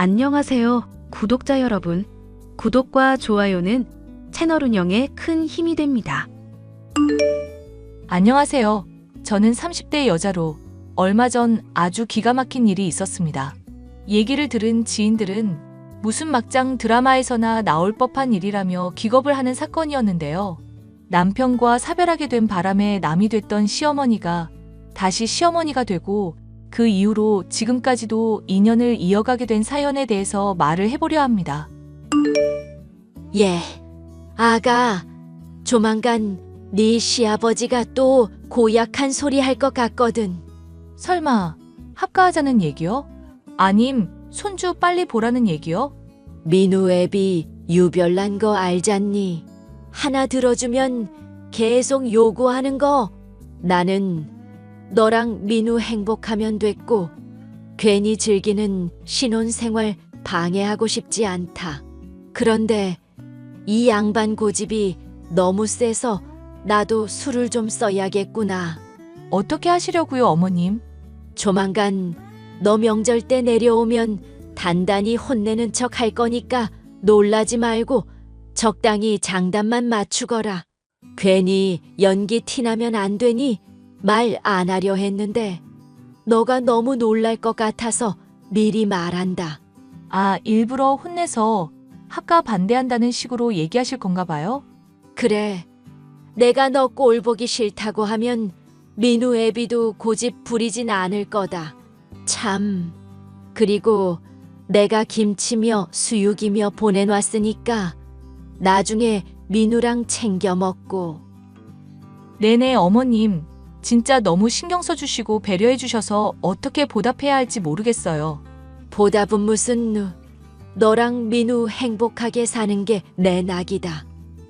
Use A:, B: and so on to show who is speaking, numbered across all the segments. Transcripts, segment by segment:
A: 안녕하세요, 구독자 여러분. 구독과 좋아요는 채널 운영에 큰 힘이 됩니다.
B: 안녕하세요. 저는 30대 여자로 얼마 전 아주 기가 막힌 일이 있었습니다. 얘기를 들은 지인들은 무슨 막장 드라마에서나 나올 법한 일이라며 기겁을 하는 사건이었는데요. 남편과 사별하게 된 바람에 남이 됐던 시어머니가 다시 시어머니가 되고 그 이후로 지금까지도 인연을 이어가게 된 사연에 대해서 말을 해보려 합니다.
C: 예, 아가, 조만간 네 시아버지가 또 고약한 소리 할 것 같거든.
B: 설마 합가하자는 얘기요? 아님 손주 빨리 보라는 얘기요?
C: 민우 애비 유별난 거 알잖니? 하나 들어주면 계속 요구하는 거. 나는 너랑 민우 행복하면 됐고 괜히 즐기는 신혼생활 방해하고 싶지 않다. 그런데 이 양반 고집이 너무 세서 나도 술을 좀 써야겠구나.
B: 어떻게 하시려고요, 어머님?
C: 조만간 너 명절 때 내려오면 단단히 혼내는 척 할 거니까 놀라지 말고 적당히 장단만 맞추거라. 괜히 연기 티나면 안 되니 말 안 하려 했는데 너가 너무 놀랄 것 같아서 미리 말한다.
B: 아, 일부러 혼내서 합가 반대한다는 식으로 얘기하실 건가 봐요?
C: 그래, 내가 너 꼴 보기 싫다고 하면 민우 애비도 고집 부리진 않을 거다. 참, 그리고 내가 김치며 수육이며 보내놨으니까 나중에 민우랑 챙겨 먹고.
B: 네네, 어머님. 진짜 너무 신경 써주시고 배려해주셔서 어떻게 보답해야 할지 모르겠어요.
C: 보답은 무슨, 너랑 민우 행복하게 사는 게 내 낙이다.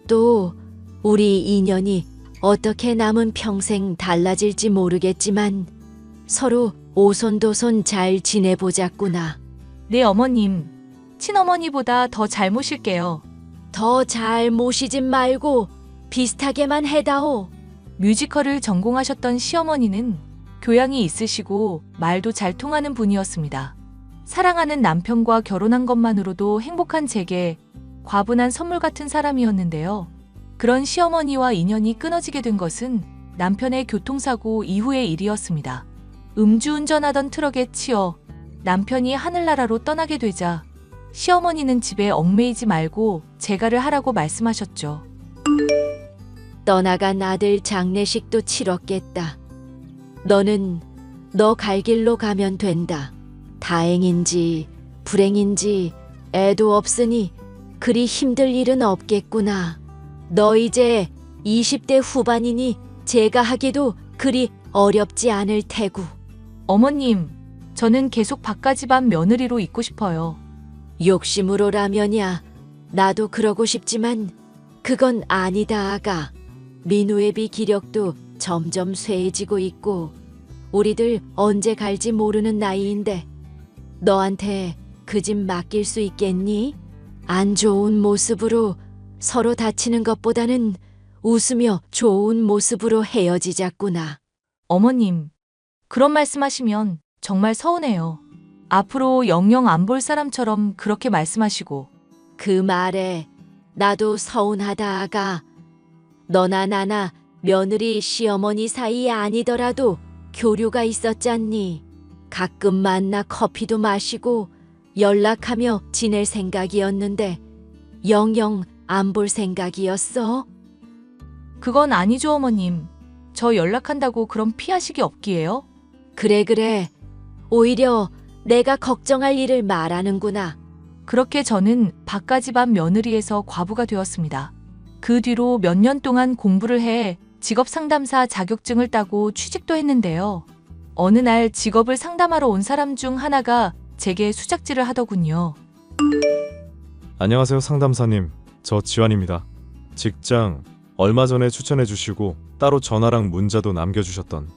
C: 또 우리 인연이 어떻게 남은 평생 달라질지 모르겠지만 서로 오손도손 잘 지내보자꾸나.
B: 네, 어머님. 친어머니보다 더 잘 모실게요.
C: 더 잘 모시진 말고 비슷하게만 해다오.
B: 뮤지컬을 전공하셨던 시어머니는 교양이 있으시고 말도 잘 통하는 분이었습니다. 사랑하는 남편과 결혼한 것만으로도 행복한 제게 과분한 선물 같은 사람이었는데요. 그런 시어머니와 인연이 끊어지게 된 것은 남편의 교통사고 이후의 일이었습니다. 음주운전하던 트럭에 치여 남편이 하늘나라로 떠나게 되자 시어머니는 집에 얽매이지 말고 재가를 하라고 말씀하셨죠.
C: 떠나간 아들 장례식도 치렀겠다. 너는 너 갈 길로 가면 된다. 다행인지 불행인지 애도 없으니 그리 힘들 일은 없겠구나. 너 이제 20대 후반이니 제가 하기도 그리 어렵지 않을 테고.
B: 어머님, 저는 계속 박가집안 며느리로 있고 싶어요.
C: 욕심으로 라면이야. 나도 그러고 싶지만 그건 아니다, 아가. 민우애비 기력도 점점 쇠해지고 있고 우리들 언제 갈지 모르는 나이인데 너한테 그 집 맡길 수 있겠니? 안 좋은 모습으로 서로 다치는 것보다는 웃으며 좋은 모습으로 헤어지자꾸나.
B: 어머님, 그런 말씀하시면 정말 서운해요. 앞으로 영영 안 볼 사람처럼 그렇게 말씀하시고.
C: 그 말에 나도 서운하다, 아가. 너나 나나 며느리 시어머니 사이에 아니더라도 교류가 있었잖니. 가끔 만나 커피도 마시고 연락하며 지낼 생각이었는데 영영 안 볼 생각이었어?
B: 그건 아니죠, 어머님. 저 연락한다고 그럼 피하시기 없기에요?
C: 그래. 오히려 내가 걱정할 일을 말하는구나.
B: 그렇게 저는 박가집안 며느리에서 과부가 되었습니다. 그 뒤로 몇 년 동안 공부를 해 직업상담사 자격증을 따고 취직도 했는데요. 어느 날 직업을 상담하러 온 사람 중 하나가 제게 수작질을 하더군요.
D: 안녕하세요, 상담사님. 저 지환입니다. 직장 얼마 전에 추천해 주시고 따로 전화랑 문자도 남겨주셨던.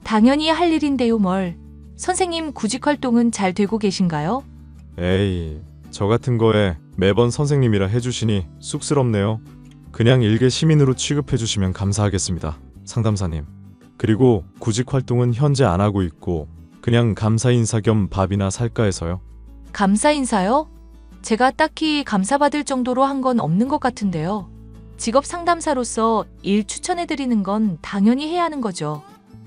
B: 당연히 할 일인데요, 뭘. 선생님 구직 활동은 잘 되고 계신가요?
D: 에이, 저 같은 거에 매번 선생님이라 해주시니 쑥스럽네요. 그냥 일개 시민으로 취급해 주시면 감사하겠습니다, 상담사님. 그리고 구직 활동은 현재 안 하고 있고 그냥 감사 인사 겸 밥이나 살까 해서요.
B: 감사 인사요? 제가 딱히 감사받을 정도로 한 건 없는 것 같은데요. 직업 상담사로서 일 추천해드리는 건 당연히 해야 하는 거죠.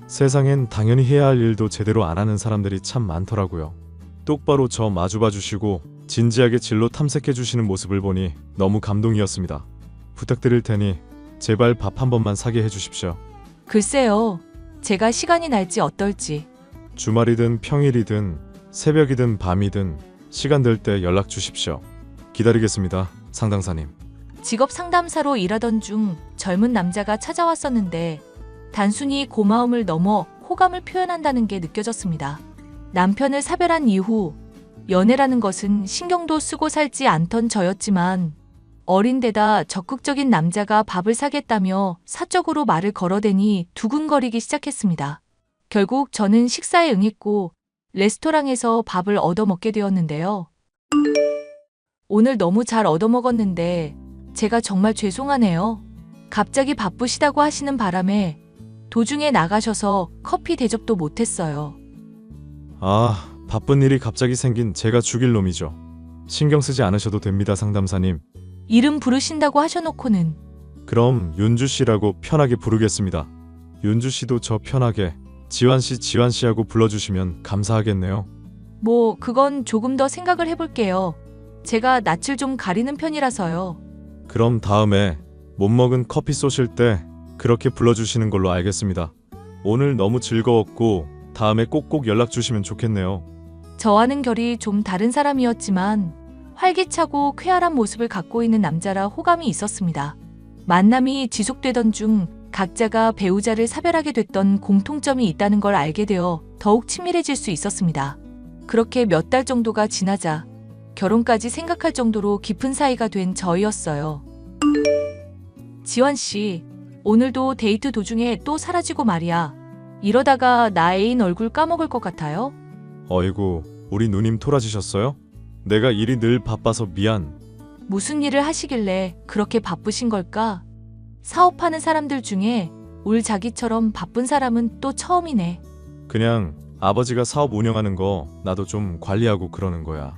D: 세상엔 당연히 해야 할 일도 제대로 안 하는 사람들이 참 많더라고요. 똑바로 저 마주봐 주시고 진지하게 진로 탐색해 주시는 모습을 보니 너무 감동이었습니다. 부탁드릴 테니 제발 밥 한 번만 사게 해 주십시오.
B: 글쎄요. 제가 시간이 날지 어떨지.
D: 주말이든 평일이든 새벽이든 밤이든 시간 될 때 연락 주십시오. 기다리겠습니다, 상담사님.
B: 직업 상담사로 일하던 중 젊은 남자가 찾아왔었는데 단순히 고마움을 넘어 호감을 표현한다는 게 느껴졌습니다. 남편을 사별한 이후 연애라는 것은 신경도 쓰고 살지 않던 저였지만 어린 데다 적극적인 남자가 밥을 사겠다며 사적으로 말을 걸어대니 두근거리기 시작했습니다. 결국 저는 식사에 응했고 레스토랑에서 밥을 얻어먹게 되었는데요. 오늘 너무 잘 얻어먹었는데 제가 정말 죄송하네요. 갑자기 바쁘시다고 하시는 바람에 도중에 나가셔서 커피 대접도 못했어요.
D: 아, 바쁜 일이 갑자기 생긴 제가 죽일 놈이죠. 신경 쓰지 않으셔도 됩니다, 상담사님.
B: 이름 부르신다고 하셔놓고는.
D: 그럼 윤주 씨라고 편하게 부르겠습니다. 윤주 씨도 저 편하게 지환 씨 하고 불러주시면 감사하겠네요.
B: 뭐 그건 조금 더 생각을 해볼게요. 제가 낯을 좀 가리는 편이라서요.
D: 그럼 다음에 못 먹은 커피 쏘실 때 그렇게 불러주시는 걸로 알겠습니다. 오늘 너무 즐거웠고 다음에 꼭꼭 연락 주시면 좋겠네요.
B: 저와는 결이 좀 다른 사람이었지만 활기차고 쾌활한 모습을 갖고 있는 남자라 호감이 있었습니다. 만남이 지속되던 중 각자가 배우자를 사별하게 됐던 공통점이 있다는 걸 알게 되어 더욱 친밀해질 수 있었습니다. 그렇게 몇 달 정도가 지나자 결혼까지 생각할 정도로 깊은 사이가 된 저희였어요. 지원 씨, 오늘도 데이트 도중에 또 사라지고 말이야. 이러다가 나 애인 얼굴 까먹을 것 같아요?
D: 어이구, 우리 누님 토라지셨어요? 내가 일이 늘 바빠서 미안.
B: 무슨 일을 하시길래 그렇게 바쁘신 걸까? 사업하는 사람들 중에 올 자기처럼 바쁜 사람은 또 처음이네.
D: 그냥 아버지가 사업 운영하는 거 나도 좀 관리하고 그러는 거야.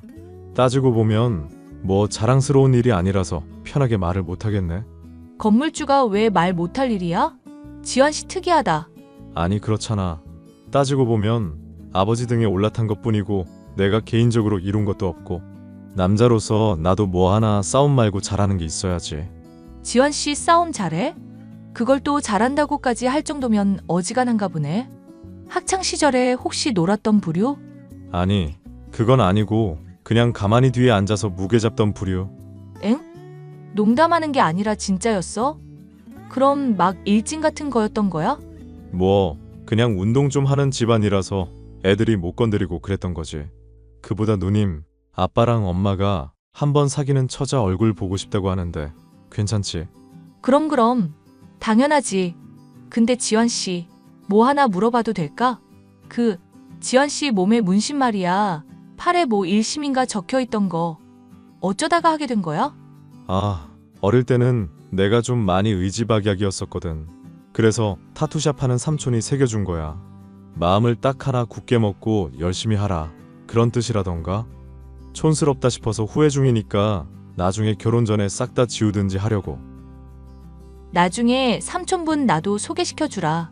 D: 따지고 보면 뭐 자랑스러운 일이 아니라서 편하게 말을 못하겠네.
B: 건물주가 왜 말 못할 일이야? 지환 씨 특이하다.
D: 아니 그렇잖아. 따지고 보면 아버지 등에 올라탄 것뿐이고 내가 개인적으로 이룬 것도 없고 남자로서 나도 뭐 하나 싸움 말고 잘하는 게 있어야지.
B: 지환 씨 싸움 잘해? 그걸 또 잘한다고까지 할 정도면 어지간한가 보네. 학창 시절에 혹시 놀았던 부류?
D: 아니 그건 아니고 그냥 가만히 뒤에 앉아서 무게 잡던 부류.
B: 엥? 농담하는 게 아니라 진짜였어? 그럼 막 일진 같은 거였던 거야?
D: 뭐 그냥 운동 좀 하는 집안이라서 애들이 못 건드리고 그랬던 거지. 그보다 누님, 아빠랑 엄마가 한번 사귀는 처자 얼굴 보고 싶다고 하는데 괜찮지?
B: 그럼 당연하지. 근데 지환 씨, 뭐 하나 물어봐도 될까? 지환 씨 몸에 문신 말이야. 팔에 뭐 일심인가 적혀있던 거 어쩌다가 하게 된 거야?
D: 아, 어릴 때는 내가 좀 많이 의지박약이었었거든. 그래서 타투샵 하는 삼촌이 새겨준 거야. 마음을 딱 하나 굳게 먹고 열심히 하라, 그런 뜻이라던가. 촌스럽다 싶어서 후회 중이니까 나중에 결혼 전에 싹 다 지우든지 하려고.
B: 나중에 삼촌분 나도 소개시켜주라.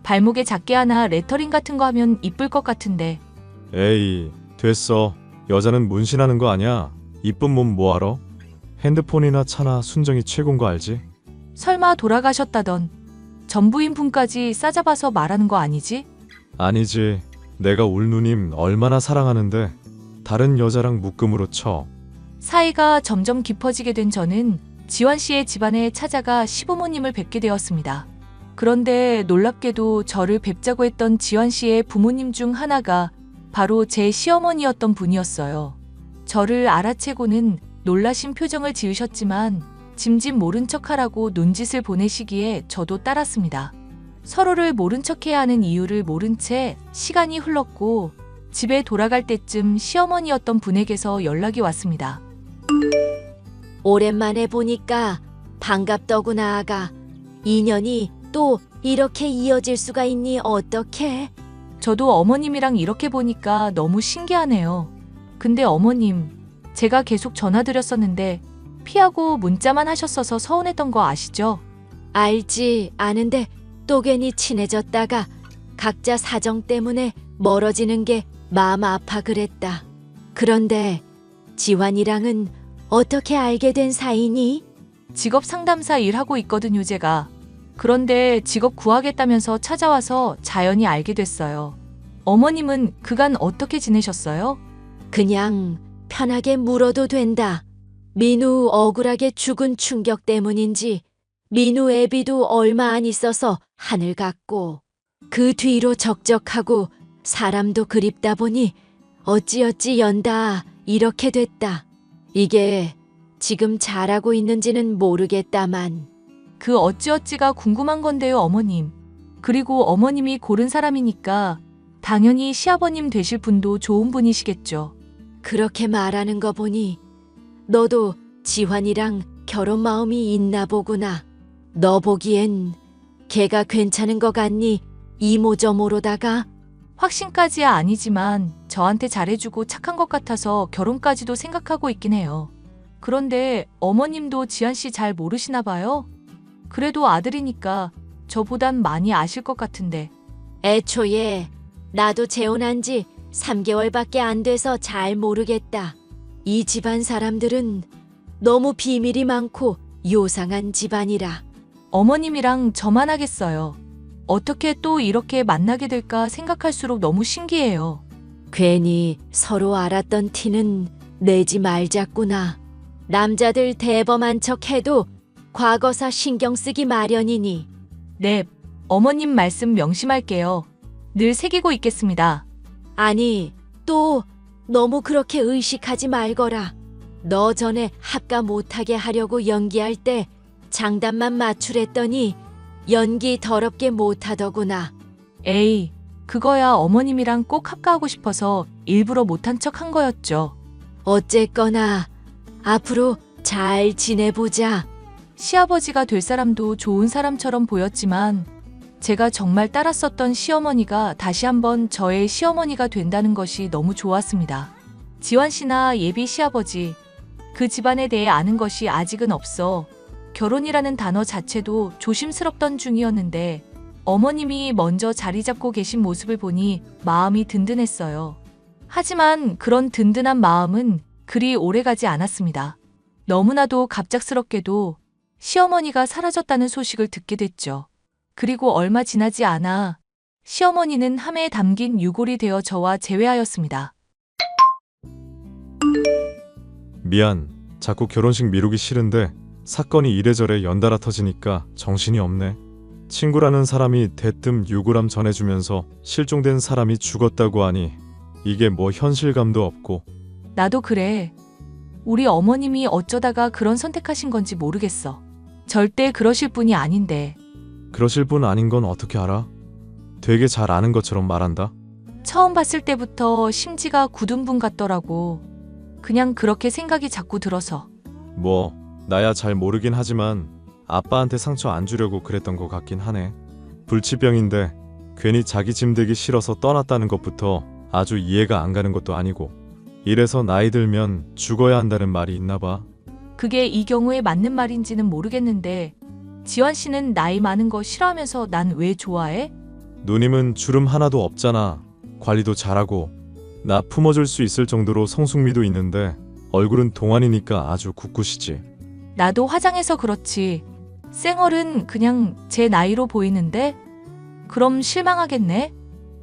B: 발목에 작게 하나 레터링 같은 거 하면 이쁠 것 같은데.
D: 에이, 됐어. 여자는 문신하는 거 아니야. 이쁜 몸 뭐하러? 핸드폰이나 차나 순정이 최고인 거 알지?
B: 설마 돌아가셨다던 전부인 분까지 싸잡아서 말하는 거 아니지?
D: 아니지. 내가 울 누님 얼마나 사랑하는데 다른 여자랑 묶음으로 쳐.
B: 사이가 점점 깊어지게 된 저는 지환 씨의 집안에 찾아가 시부모님을 뵙게 되었습니다. 그런데 놀랍게도 저를 뵙자고 했던 지환 씨의 부모님 중 하나가 바로 제 시어머니였던 분이었어요. 저를 알아채고는 놀라신 표정을 지으셨지만 짐짓 모른 척하라고 눈짓을 보내시기에 저도 따랐습니다. 서로를 모른 척해야 하는 이유를 모른 채 시간이 흘렀고 집에 돌아갈 때쯤 시어머니였던 분에게서 연락이 왔습니다.
C: 오랜만에 보니까 반갑더구나 아가. 인연이 또 이렇게 이어질 수가 있니 어떡해?
B: 저도 어머님이랑 이렇게 보니까 너무 신기하네요. 근데 어머님, 제가 계속 전화드렸었는데 피하고 문자만 하셨어서 서운했던 거 아시죠?
C: 알지, 아는데 또 괜히 친해졌다가 각자 사정 때문에 멀어지는 게 마음 아파 그랬다. 그런데 지환이랑은 어떻게 알게 된 사이니?
B: 직업 상담사 일하고 있거든요, 제가. 그런데 직업 구하겠다면서 찾아와서 자연히 알게 됐어요. 어머님은 그간 어떻게 지내셨어요?
C: 그냥 편하게 물어도 된다. 민우 억울하게 죽은 충격 때문인지 민우 애비도 얼마 안 있어서 하늘 갔고 그 뒤로 적적하고 사람도 그립다 보니 어찌어찌 연다 이렇게 됐다. 이게 지금 잘하고 있는지는 모르겠다만
B: 그 어찌어찌가 궁금한 건데요, 어머님. 그리고 어머님이 고른 사람이니까 당연히 시아버님 되실 분도 좋은 분이시겠죠.
C: 그렇게 말하는 거 보니 너도 지환이랑 결혼 마음이 있나 보구나. 너 보기엔 걔가 괜찮은 거 같니? 이모저모로다가
B: 확신까지야 아니지만 저한테 잘해주고 착한 것 같아서 결혼까지도 생각하고 있긴 해요. 그런데 어머님도 지한 씨 잘 모르시나 봐요? 그래도 아들이니까 저보단 많이 아실 것 같은데.
C: 애초에 나도 재혼한 지 3개월밖에 안 돼서 잘 모르겠다. 이 집안 사람들은 너무 비밀이 많고 요상한 집안이라.
B: 어머님이랑 저만 하겠어요. 어떻게 또 이렇게 만나게 될까 생각할수록 너무 신기해요.
C: 괜히 서로 알았던 티는 내지 말자꾸나. 남자들 대범한 척 해도 과거사 신경 쓰기 마련이니.
B: 네, 어머님 말씀 명심할게요. 늘 새기고 있겠습니다.
C: 아니, 또 너무 그렇게 의식하지 말거라. 너 전에 합가 못하게 하려고 연기할 때 장단만 맞추랬더니 연기 더럽게 못하더구나.
B: 에이, 그거야 어머님이랑 꼭 합가하고 싶어서 일부러 못한 척 한 거였죠.
C: 어쨌거나 앞으로 잘 지내보자.
B: 시아버지가 될 사람도 좋은 사람처럼 보였지만 제가 정말 따랐었던 시어머니가 다시 한번 저의 시어머니가 된다는 것이 너무 좋았습니다. 지환 씨나 예비 시아버지, 그 집안에 대해 아는 것이 아직은 없어 결혼이라는 단어 자체도 조심스럽던 중이었는데 어머님이 먼저 자리 잡고 계신 모습을 보니 마음이 든든했어요. 하지만 그런 든든한 마음은 그리 오래가지 않았습니다. 너무나도 갑작스럽게도 시어머니가 사라졌다는 소식을 듣게 됐죠. 그리고 얼마 지나지 않아 시어머니는 함에 담긴 유골이 되어 저와 재회하였습니다.
D: 미안. 자꾸 결혼식 미루기 싫은데 사건이 이래저래 연달아 터지니까 정신이 없네. 친구라는 사람이 대뜸 유골함 전해주면서 실종된 사람이 죽었다고 하니 이게 뭐 현실감도 없고.
B: 나도 그래. 우리 어머님이 어쩌다가 그런 선택하신 건지 모르겠어. 절대 그러실 분이 아닌데.
D: 그러실 분 아닌 건 어떻게 알아? 되게 잘 아는 것처럼 말한다.
B: 처음 봤을 때부터 심지가 굳은 분 같더라고. 그냥 그렇게 생각이 자꾸 들어서.
D: 뭐 나야 잘 모르긴 하지만 아빠한테 상처 안 주려고 그랬던 것 같긴 하네. 불치병인데 괜히 자기 짐 되기 싫어서 떠났다는 것부터 아주 이해가 안 가는 것도 아니고. 이래서 나이 들면 죽어야 한다는 말이 있나 봐.
B: 그게 이 경우에 맞는 말인지는 모르겠는데 지환 씨는 나이 많은 거 싫어하면서 난 왜 좋아해?
D: 누님은 주름 하나도 없잖아. 관리도 잘하고 나 품어줄 수 있을 정도로 성숙미도 있는데 얼굴은 동안이니까 아주 굳굿이지.
B: 나도 화장해서 그렇지. 쌩얼은 그냥 제 나이로 보이는데? 그럼 실망하겠네?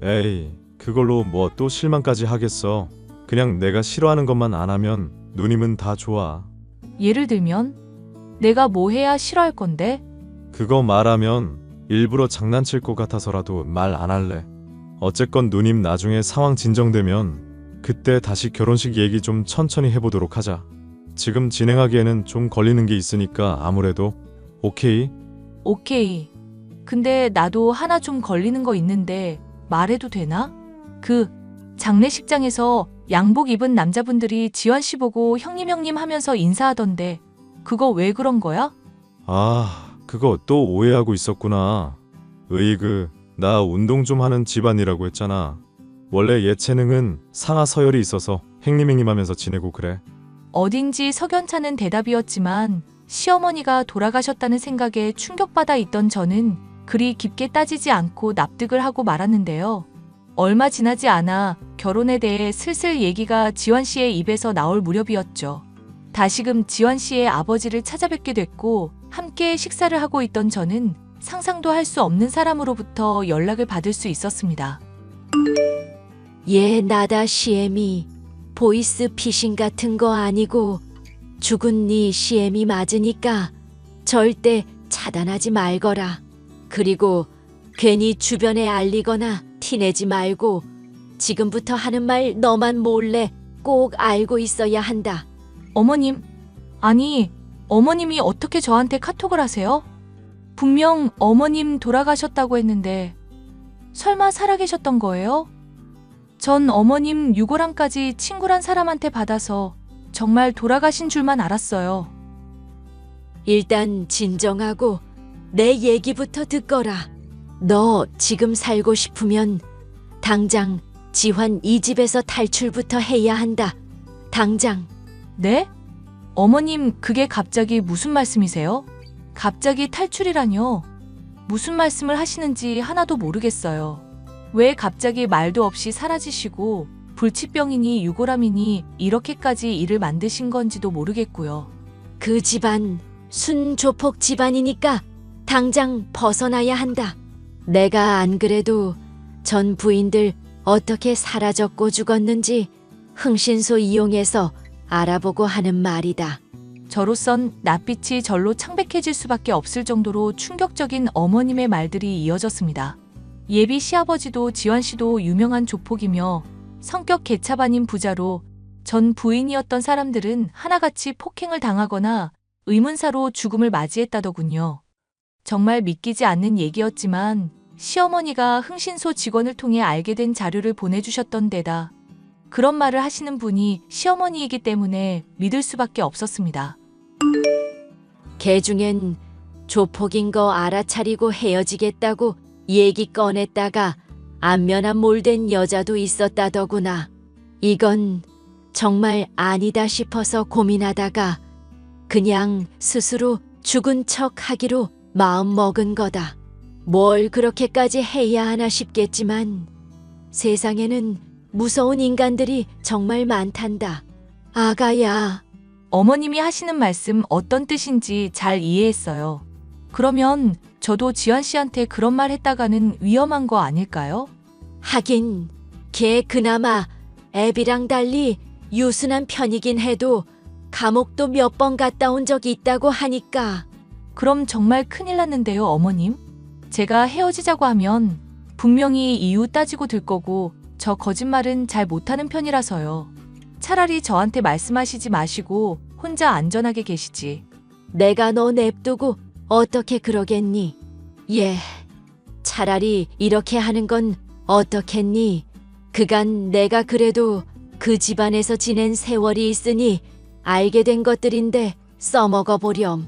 D: 에이, 그걸로 뭐 또 실망까지 하겠어. 그냥 내가 싫어하는 것만 안 하면 누님은 다 좋아.
B: 예를 들면? 내가 뭐 해야 싫어할 건데?
D: 그거 말하면 일부러 장난칠 것 같아서라도 말 안 할래. 어쨌건 누님 나중에 상황 진정되면 그때 다시 결혼식 얘기 좀 천천히 해보도록 하자. 지금 진행하기에는 좀 걸리는 게 있으니까 아무래도. 오케이?
B: 오케이. 근데 나도 하나 좀 걸리는 거 있는데 말해도 되나? 그 장례식장에서 양복 입은 남자분들이 지환 씨 보고 형님 하면서 인사하던데 그거 왜 그런 거야?
D: 아, 그거 또 오해하고 있었구나. 으이그, 나 운동 좀 하는 집안이라고 했잖아. 원래 예체능은 상하 서열이 있어서 행님행님하면서 지내고 그래.
B: 어딘지 석연찮은 대답이었지만 시어머니가 돌아가셨다는 생각에 충격받아 있던 저는 그리 깊게 따지지 않고 납득을 하고 말았는데요. 얼마 지나지 않아 결혼에 대해 슬슬 얘기가 지환 씨의 입에서 나올 무렵이었죠. 다시금 지환 씨의 아버지를 찾아뵙게 됐고 함께 식사를 하고 있던 저는 상상도 할 수 없는 사람으로부터 연락을 받을 수 있었습니다.
C: 얘 나다 시엠이 보이스 피싱 같은 거 아니고 죽은 네 시엠이 맞으니까 절대 차단하지 말거라. 그리고 괜히 주변에 알리거나 티내지 말고 지금부터 하는 말 너만 몰래 꼭 알고 있어야 한다.
B: 어머님, 아니, 어머님이 어떻게 저한테 카톡을 하세요? 분명 어머님 돌아가셨다고 했는데 설마 살아계셨던 거예요? 전 어머님 유골함까지 친구란 사람한테 받아서 정말 돌아가신 줄만 알았어요.
C: 일단 진정하고 내 얘기부터 듣거라. 너 지금 살고 싶으면 당장 지환 이 집에서 탈출부터 해야 한다. 당장.
B: 네? 어머님, 그게 갑자기 무슨 말씀이세요? 갑자기 탈출이라뇨? 무슨 말씀을 하시는지 하나도 모르겠어요. 왜 갑자기 말도 없이 사라지시고 불치병이니 유골함이니 이렇게까지 일을 만드신 건지도 모르겠고요.
C: 그 집안 순조폭 집안이니까 당장 벗어나야 한다. 내가 안 그래도 전 부인들 어떻게 사라졌고 죽었는지 흥신소 이용해서 알아보고 하는 말이다.
B: 저로선 낯빛이 절로 창백해질 수밖에 없을 정도로 충격적인 어머님의 말들이 이어졌습니다. 예비 시아버지도 지환 씨도 유명한 조폭이며 성격 개차반인 부자로 전 부인이었던 사람들은 하나같이 폭행을 당하거나 의문사로 죽음을 맞이했다더군요. 정말 믿기지 않는 얘기였지만 시어머니가 흥신소 직원을 통해 알게 된 자료를 보내주셨던 데다 그런 말을 하시는 분이 시어머니이기 때문에 믿을 수밖에 없었습니다.
C: 걔 중엔 조폭인 거 알아차리고 헤어지겠다고 얘기 꺼냈다가 안면한 몰된 여자도 있었다더구나. 이건 정말 아니다 싶어서 고민하다가 그냥 스스로 죽은 척 하기로 마음 먹은 거다. 뭘 그렇게까지 해야 하나 싶겠지만 세상에는 무서운 인간들이 정말 많단다. 아가야.
B: 어머님이 하시는 말씀 어떤 뜻인지 잘 이해했어요. 그러면 저도 지환 씨한테 그런 말 했다가는 위험한 거 아닐까요?
C: 하긴 걔 그나마 애비랑 달리 유순한 편이긴 해도 감옥도 몇 번 갔다 온 적이 있다고 하니까.
B: 그럼 정말 큰일 났는데요, 어머님. 제가 헤어지자고 하면 분명히 이유 따지고 들 거고 저 거짓말은 잘 못하는 편이라서요. 차라리 저한테 말씀하시지 마시고 혼자 안전하게 계시지.
C: 내가 너 냅두고 어떻게 그러겠니? 예, 차라리 이렇게 하는 건 어떻겠니? 그간 내가 그래도 그 집안에서 지낸 세월이 있으니 알게 된 것들인데 써먹어 보렴.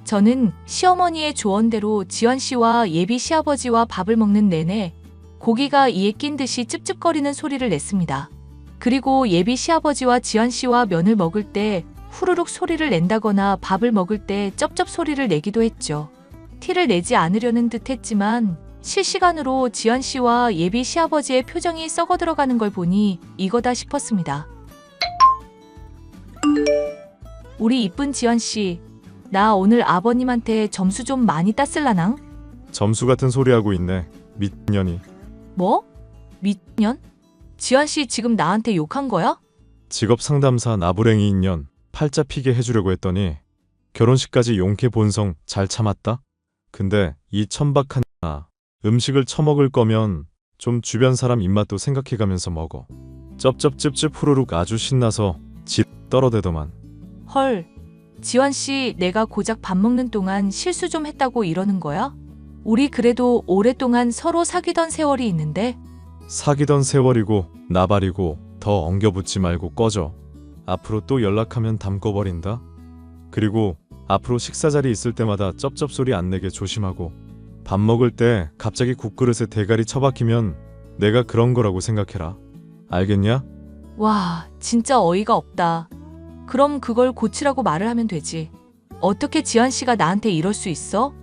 B: 저는 시어머니의 조언대로 지환 씨와 예비 시아버지와 밥을 먹는 내내 고기가 이에 낀 듯이 찝찝거리는 소리를 냈습니다. 그리고 예비 시아버지와 지환 씨와 면을 먹을 때 후루룩 소리를 낸다거나 밥을 먹을 때 쩝쩝 소리를 내기도 했죠. 티를 내지 않으려는 듯 했지만 실시간으로 지환 씨와 예비 시아버지의 표정이 썩어 들어가는 걸 보니 이거다 싶었습니다. 우리 이쁜 지환 씨, 나 오늘 아버님한테 점수 좀 많이 땄을라낭?
D: 점수 같은 소리 하고 있네. 미년이.
B: 뭐? 미년? 지환 씨 지금 나한테 욕한 거야?
D: 직업 상담사 나부랭이 인연 팔자 피게 해주려고 했더니 결혼식까지 용케 본성 잘 참았다? 근데 이 천박한 음식을 처먹을 거면 좀 주변 사람 입맛도 생각해가면서 먹어. 쩝쩝찝찝 후루룩 아주 신나서 집 떨어대더만.
B: 헐, 지환 씨 내가 고작 밥 먹는 동안 실수 좀 했다고 이러는 거야? 우리 그래도 오랫동안 서로 사귀던 세월이 있는데.
D: 사귀던 세월이고 나발이고 더 엉겨붙지 말고 꺼져. 앞으로 또 연락하면 담궈버린다. 그리고 앞으로 식사 자리 있을 때마다 쩝쩝 소리 안 내게 조심하고 밥 먹을 때 갑자기 국그릇에 대가리 처박히면 내가 그런 거라고 생각해라. 알겠냐?
B: 와, 진짜 어이가 없다. 그럼 그걸 고치라고 말을 하면 되지. 어떻게 지환 씨가 나한테 이럴 수 있어?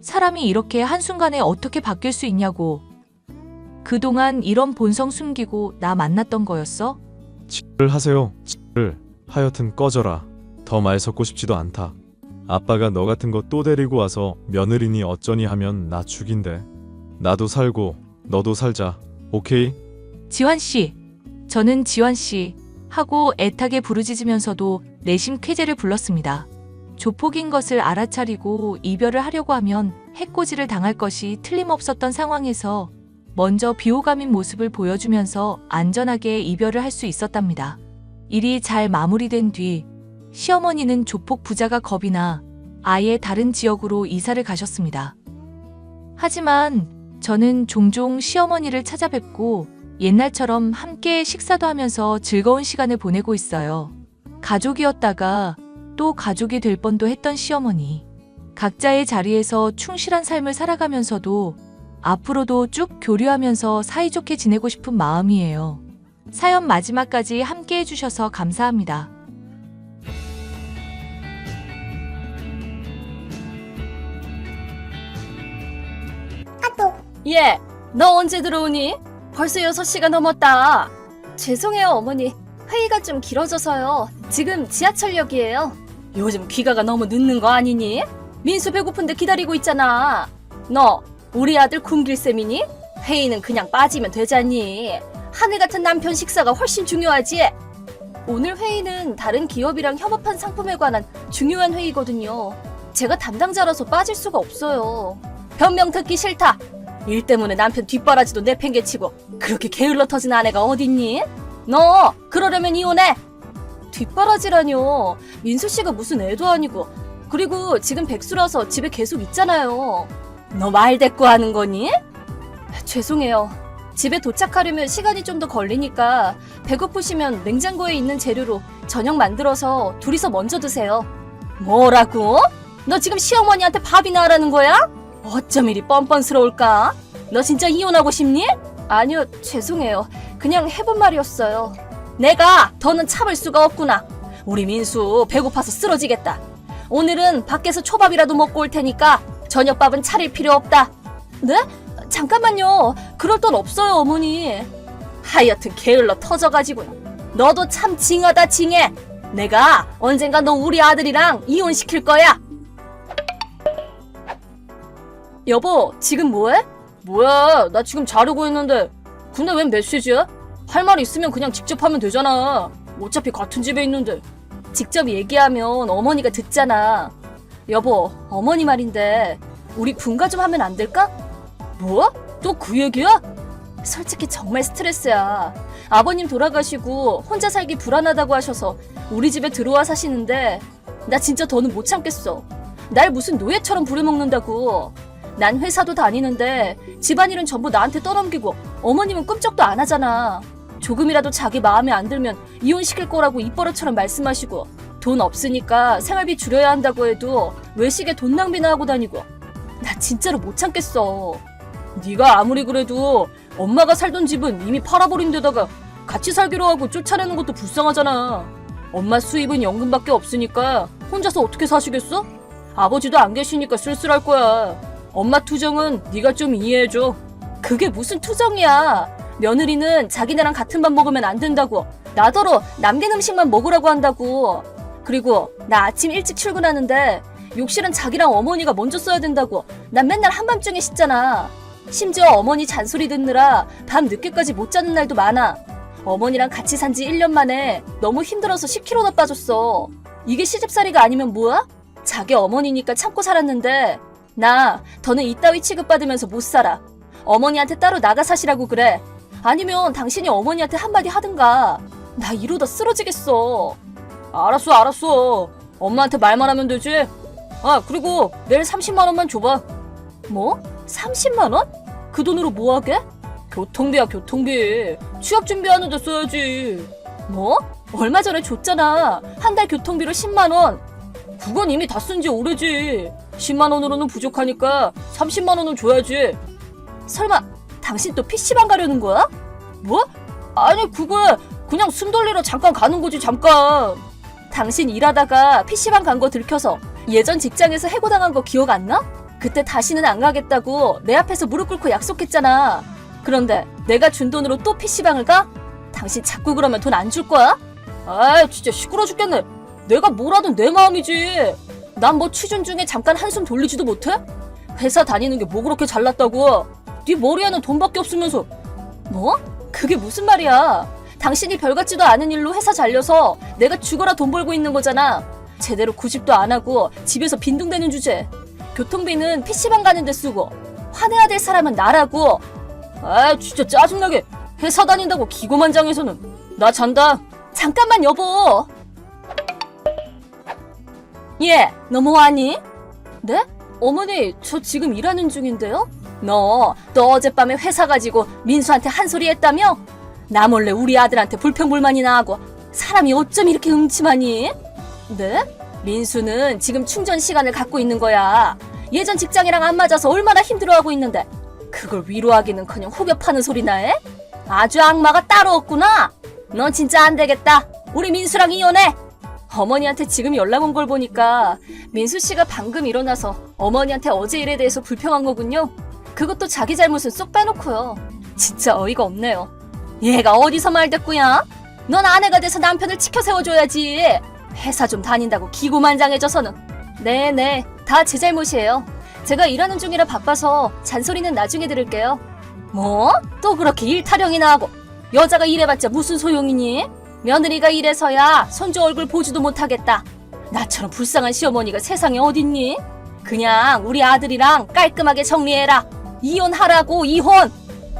B: 사람이 이렇게 한순간에 어떻게 바뀔 수 있냐고. 그동안 이런 본성 숨기고 나 만났던 거였어?
D: 를 하세요. 를 하여튼 꺼져라. 더 말 섞고 싶지도 않다. 아빠가 너 같은 거 또 데리고 와서 며느리니 어쩌니 하면 나 죽인대. 나도 살고 너도 살자. 오케이?
B: 지환 씨. 저는 지환 씨 하고 애타게 부르짖으면서도 내심 쾌재를 불렀습니다. 조폭인 것을 알아차리고 이별을 하려고 하면 해코지를 당할 것이 틀림없었던 상황에서 먼저 비호감인 모습을 보여주면서 안전하게 이별을 할 수 있었답니다. 일이 잘 마무리된 뒤 시어머니는 조폭 부자가 겁이 나 아예 다른 지역으로 이사를 가셨습니다. 하지만 저는 종종 시어머니를 찾아뵙고 옛날처럼 함께 식사도 하면서 즐거운 시간을 보내고 있어요. 가족이었다가 또 가족이 될 뻔도 했던 시어머니. 각자의 자리에서 충실한 삶을 살아가면서도 앞으로도 쭉 교류하면서 사이좋게 지내고 싶은 마음이에요. 사연 마지막까지 함께 해주셔서 감사합니다.
E: 예, 너 언제 들어오니? 벌써 6시가 넘었다. 죄송해요, 어머니. 회의가 좀 길어져서요. 지금 지하철역이에요. 요즘 귀가가 너무 늦는 거 아니니? 민수 배고픈데 기다리고 있잖아. 너, 우리 아들 군길쌤이니? 회의는 그냥 빠지면 되잖니. 하늘 같은 남편 식사가 훨씬 중요하지. 오늘 회의는 다른 기업이랑 협업한 상품에 관한 중요한 회의거든요. 제가 담당자라서 빠질 수가 없어요. 변명 듣기 싫다. 일 때문에 남편 뒷바라지도 내팽개치고 그렇게 게을러 터진 아내가 어딨니? 너 그러려면 이혼해. 뒷바라지라뇨. 민수씨가 무슨 애도 아니고. 그리고 지금 백수라서 집에 계속 있잖아요. 너 말 대꾸 하는 거니? 죄송해요. 집에 도착하려면 시간이 좀 더 걸리니까 배고프시면 냉장고에 있는 재료로 저녁 만들어서 둘이서 먼저 드세요. 뭐라고? 너 지금 시어머니한테 밥이나 하라는 거야? 어쩜 이리 뻔뻔스러울까? 너 진짜 이혼하고 싶니? 아니요, 죄송해요. 그냥 해본 말이었어요. 내가 더는 참을 수가 없구나. 우리 민수 배고파서 쓰러지겠다. 오늘은 밖에서 초밥이라도 먹고 올 테니까 저녁밥은 차릴 필요 없다. 네? 잠깐만요. 그럴 돈 없어요, 어머니. 하여튼 게을러 터져가지고. 너도 참 징하다, 징해. 내가 언젠가 너 우리 아들이랑 이혼시킬 거야. 여보, 지금 뭐해? 뭐야, 나 지금 자려고 했는데. 근데 웬 메시지야? 할 말 있으면 그냥 직접 하면 되잖아. 어차피 같은 집에 있는데. 직접 얘기하면 어머니가 듣잖아. 여보, 어머니 말인데 우리 분가 좀 하면 안 될까? 뭐? 또 그 얘기야? 솔직히 정말 스트레스야. 아버님 돌아가시고 혼자 살기 불안하다고 하셔서 우리 집에 들어와 사시는데 나 진짜 더는 못 참겠어. 날 무슨 노예처럼 부려먹는다고. 난 회사도 다니는데 집안일은 전부 나한테 떠넘기고 어머님은 꿈쩍도 안 하잖아. 조금이라도 자기 마음에 안 들면 이혼시킬 거라고 입버릇처럼 말씀하시고 돈 없으니까 생활비 줄여야 한다고 해도 외식에 돈 낭비나 하고 다니고. 나 진짜로 못 참겠어. 네가 아무리 그래도 엄마가 살던 집은 이미 팔아버린 데다가 같이 살기로 하고 쫓아내는 것도 불쌍하잖아. 엄마 수입은 연금밖에 없으니까 혼자서 어떻게 사시겠어? 아버지도 안 계시니까 쓸쓸할 거야. 엄마 투정은 네가 좀 이해해줘. 그게 무슨 투정이야. 며느리는 자기네랑 같은 밥 먹으면 안 된다고. 나더러 남긴 음식만 먹으라고 한다고. 그리고 나 아침 일찍 출근하는데 욕실은 자기랑 어머니가 먼저 써야 된다고. 난 맨날 한밤중에 씻잖아. 심지어 어머니 잔소리 듣느라 밤 늦게까지 못 자는 날도 많아. 어머니랑 같이 산 지 1년 만에 너무 힘들어서 10kg나 빠졌어. 이게 시집살이가 아니면 뭐야? 자기 어머니니까 참고 살았는데 나 더는 이따위 취급받으면서 못 살아. 어머니한테 따로 나가 사시라고 그래. 아니면 당신이 어머니한테 한마디 하든가. 나 이러다 쓰러지겠어. 알았어. 엄마한테 말만 하면 되지. 아, 그리고 내일 30만 원만 줘봐. 뭐? 30만 원? 그 돈으로 뭐 하게? 교통비야, 교통비. 취업 준비하는데 써야지. 뭐? 얼마 전에 줬잖아. 한 달 교통비로 10만 원. 그건 이미 다 쓴 지 오래지. 10만 원으로는 부족하니까 30만 원은 줘야지. 설마 당신 또 PC방 가려는 거야? 뭐? 아니, 그게 그냥 숨 돌리러 잠깐 가는 거지, 잠깐. 당신 일하다가 PC방 간 거 들켜서 예전 직장에서 해고당한 거 기억 안 나? 그때 다시는 안 가겠다고 내 앞에서 무릎 꿇고 약속했잖아. 그런데 내가 준 돈으로 또 PC방을 가? 당신 자꾸 그러면 돈 안 줄 거야? 아, 진짜 시끄러 죽겠네. 내가 뭐라든 내 마음이지. 난 뭐 취준 중에 잠깐 한숨 돌리지도 못해? 회사 다니는 게 뭐 그렇게 잘났다고? 네 머리에는 돈밖에 없으면서. 뭐? 그게 무슨 말이야? 당신이 별 같지도 않은 일로 회사 잘려서 내가 죽어라 돈 벌고 있는 거잖아. 제대로 구집도 안 하고 집에서 빈둥대는 주제. 교통비는 PC방 가는 데 쓰고 화내야 될 사람은 나라고. 아, 진짜 짜증나게. 회사 다닌다고 기고만장해서는. 나 잔다. 잠깐만, 여보. 예, 너 뭐하니? 네? 어머니, 저 지금 일하는 중인데요? 너 어젯밤에 회사 가지고 민수한테 한 소리 했다며? 나 몰래 우리 아들한테 불평불만이나 하고 사람이 어쩜 이렇게 음침하니? 네? 민수는 지금 충전 시간을 갖고 있는 거야. 예전 직장이랑 안 맞아서 얼마나 힘들어하고 있는데 그걸 위로하기는커녕 후벼 파는 소리나 해? 아주 악마가 따로 없구나. 넌 진짜 안 되겠다. 우리 민수랑 이혼해. 어머니한테 지금 연락 온 걸 보니까 민수 씨가 방금 일어나서 어머니한테 어제 일에 대해서 불평한 거군요. 그것도 자기 잘못은 쏙 빼놓고요. 진짜 어이가 없네요. 얘가 어디서 말대꾸야? 넌 아내가 돼서 남편을 치켜 세워줘야지. 회사 좀 다닌다고 기고만장해져서는. 네네, 다 제 잘못이에요. 제가 일하는 중이라 바빠서 잔소리는 나중에 들을게요. 뭐? 또 그렇게 일 타령이나 하고. 여자가 일해봤자 무슨 소용이니? 며느리가 일해서야 손주 얼굴 보지도 못하겠다. 나처럼 불쌍한 시어머니가 세상에 어딨니? 그냥 우리 아들이랑 깔끔하게 정리해라. 이혼하라고, 이혼!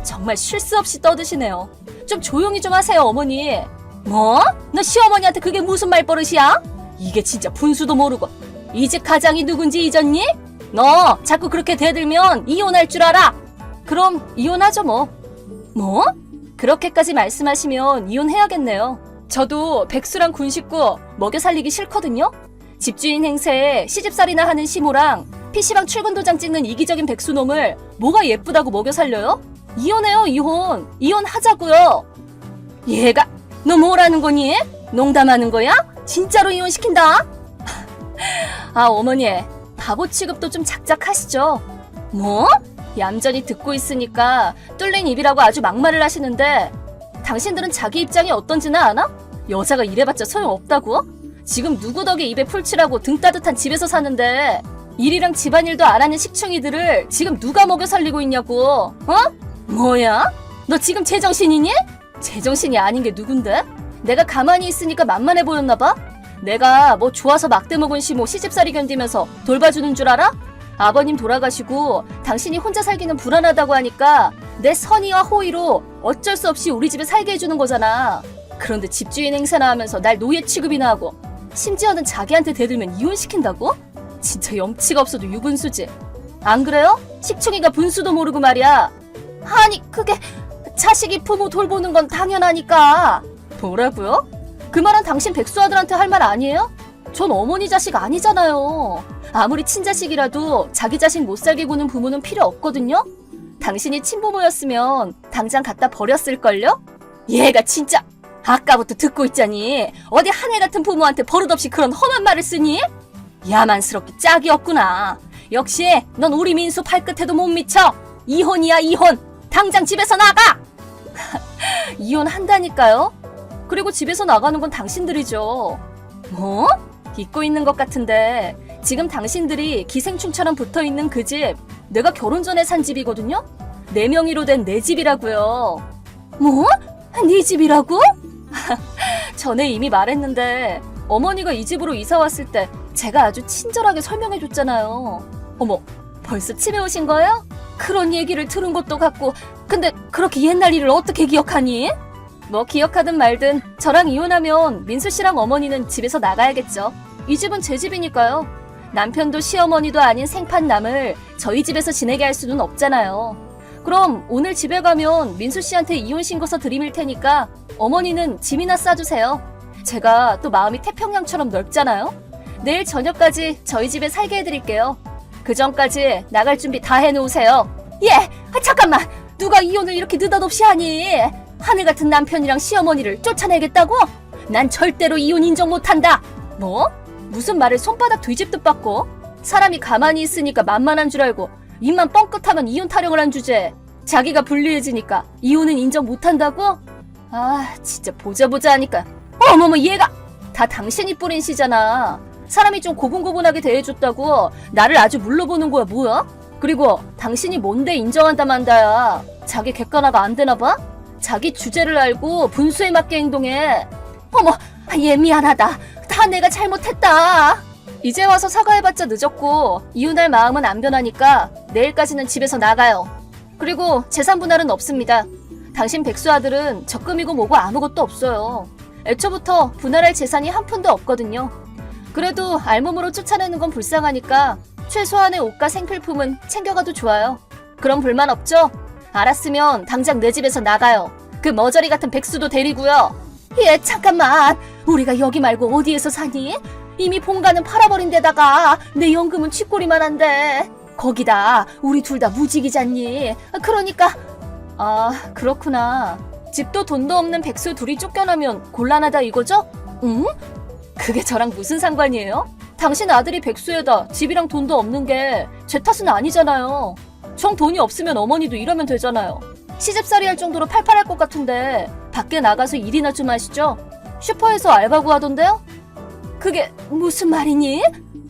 E: 정말 쉴 새 없이 떠드시네요. 좀 조용히 좀 하세요, 어머니. 뭐? 너 시어머니한테 그게 무슨 말버릇이야? 이게 진짜 분수도 모르고. 이 집 가장이 누군지 잊었니? 너 자꾸 그렇게 대들면 이혼할 줄 알아. 그럼 이혼하죠 뭐. 뭐? 그렇게까지 말씀하시면 이혼해야겠네요. 저도 백수랑 군 식구 먹여 살리기 싫거든요. 집주인 행세에 시집살이나 하는 시모랑 PC방 출근 도장 찍는 이기적인 백수놈을 뭐가 예쁘다고 먹여 살려요? 이혼해요, 이혼. 이혼하자고요. 얘가 너 뭐라는 거니? 농담하는 거야? 진짜로 이혼시킨다? 아, 어머니, 바보 취급도 좀 작작하시죠. 뭐? 얌전히 듣고 있으니까 뚫린 입이라고 아주 막말을 하시는데 당신들은 자기 입장이 어떤지나 아나? 여자가 이래봤자 소용없다고? 지금 누구 덕에 입에 풀칠하고 등 따뜻한 집에서 사는데 일이랑 집안일도 안 하는 식충이들을 지금 누가 먹여 살리고 있냐고. 어? 뭐야? 너 지금 제정신이니? 제정신이 아닌 게 누군데? 내가 가만히 있으니까 만만해 보였나 봐? 내가 뭐 좋아서 막대 먹은 시모 시집살이 견디면서 돌봐주는 줄 알아? 아버님 돌아가시고 당신이 혼자 살기는 불안하다고 하니까 내 선의와 호의로 어쩔 수 없이 우리 집에 살게 해주는 거잖아. 그런데 집주인 행세나 하면서 날 노예 취급이나 하고 심지어는 자기한테 대들면 이혼시킨다고? 진짜 염치가 없어도 유분수지. 안 그래요? 식충이가 분수도 모르고 말이야. 아니, 그게 자식이 부모 돌보는 건 당연하니까. 뭐라고요? 그 말은 당신 백수아들한테 할 말 아니에요? 전 어머니 자식 아니잖아요. 아무리 친자식이라도 자기 자식 못 살게 구는 부모는 필요 없거든요? 당신이 친부모였으면 당장 갖다 버렸을걸요? 얘가 진짜 아까부터 듣고 있자니 어디 한 해 같은 부모한테 버릇없이 그런 험한 말을 쓰니? 야만스럽게 짝이 없구나. 역시 넌 우리 민수 발끝에도 못 미쳐. 이혼이야, 이혼. 당장 집에서 나가. 이혼한다니까요? 그리고 집에서 나가는 건 당신들이죠. 뭐? 잊고 있는 것 같은데 지금 당신들이 기생충처럼 붙어있는 그 집 내가 결혼 전에 산 집이거든요? 내 명의로 된 내 집이라고요. 뭐? 네 집이라고? 전에 이미 말했는데 어머니가 이 집으로 이사 왔을 때 제가 아주 친절하게 설명해줬잖아요. 어머, 벌써 집에 오신 거예요? 그런 얘기를 들은 것도 같고. 근데 그렇게 옛날 일을 어떻게 기억하니? 뭐 기억하든 말든 저랑 이혼하면 민수 씨랑 어머니는 집에서 나가야겠죠. 이 집은 제 집이니까요. 남편도 시어머니도 아닌 생판남을 저희 집에서 지내게 할 수는 없잖아요. 그럼 오늘 집에 가면 민수 씨한테 이혼 신고서 드림일 테니까 어머니는 짐이나 싸주세요. 제가 또 마음이 태평양처럼 넓잖아요. 내일 저녁까지 저희 집에 살게 해드릴게요. 그 전까지 나갈 준비 다 해놓으세요. 예! 잠깐만! 누가 이혼을 이렇게 느닷없이 하니? 하늘 같은 남편이랑 시어머니를 쫓아내겠다고? 난 절대로 이혼 인정 못한다. 뭐? 무슨 말을 손바닥 뒤집듯 받고? 사람이 가만히 있으니까 만만한 줄 알고 입만 뻥끗하면 이혼 타령을 한 주제에 자기가 불리해지니까 이혼은 인정 못한다고? 아, 진짜 보자 하니까 어머머, 얘가 다 당신이 뿌린 씨잖아. 사람이 좀 고분고분하게 대해줬다고 나를 아주 물러보는 거야 뭐야? 그리고 당신이 뭔데 인정한다 만다야. 자기 객관화가 안 되나 봐? 자기 주제를 알고 분수에 맞게 행동해. 어머, 얘 미안하다. 다 내가 잘못했다. 이제 와서 사과해봤자 늦었고 이혼할 마음은 안 변하니까 내일까지는 집에서 나가요. 그리고 재산 분할은 없습니다. 당신 백수 아들은 적금이고 뭐고 아무것도 없어요. 애초부터 분할할 재산이 한 푼도 없거든요. 그래도 알몸으로 쫓아내는 건 불쌍하니까 최소한의 옷과 생필품은 챙겨가도 좋아요. 그럼 불만 없죠? 알았으면 당장 내 집에서 나가요. 그 머저리 같은 백수도 데리고요. 얘 잠깐만, 우리가 여기 말고 어디에서 사니? 이미 본가는 팔아버린 데다가 내 연금은 쥐꼬리만 한데 거기다 우리 둘 다 무직이잖니. 그러니까 아, 그렇구나. 집도 돈도 없는 백수 둘이 쫓겨나면 곤란하다 이거죠? 응? 그게 저랑 무슨 상관이에요? 당신 아들이 백수에다 집이랑 돈도 없는 게 제 탓은 아니잖아요. 정 돈이 없으면 어머니도 이러면 되잖아요. 시집살이 할 정도로 팔팔할 것 같은데 밖에 나가서 일이나 좀 하시죠. 슈퍼에서 알바 구하던데요? 그게 무슨 말이니?